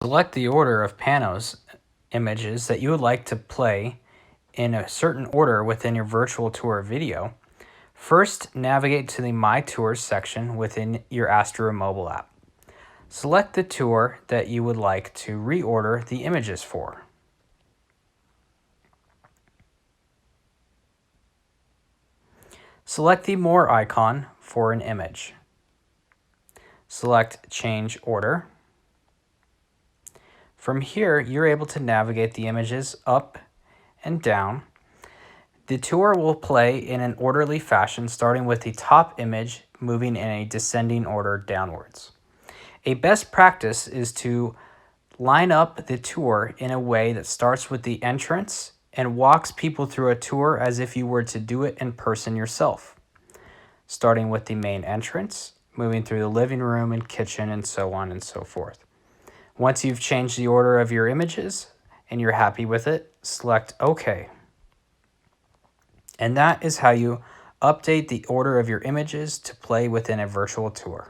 Select the order of panos images that you would like to play in a certain order within your virtual tour video. First, navigate to the My Tours section within your Asteroom mobile app. Select the tour that you would like to reorder the images for. Select the More icon for an image. Select Change Order. From here, you're able to navigate the images up and down. The tour will play in an orderly fashion, starting with the top image, moving in a descending order downwards. A best practice is to line up the tour in a way that starts with the entrance and walks people through a tour as if you were to do it in person yourself, starting with the main entrance, moving through the living room and kitchen, and so on and so forth. Once you've changed the order of your images and you're happy with it, select OK. And that is how you update the order of your images to play within a virtual tour.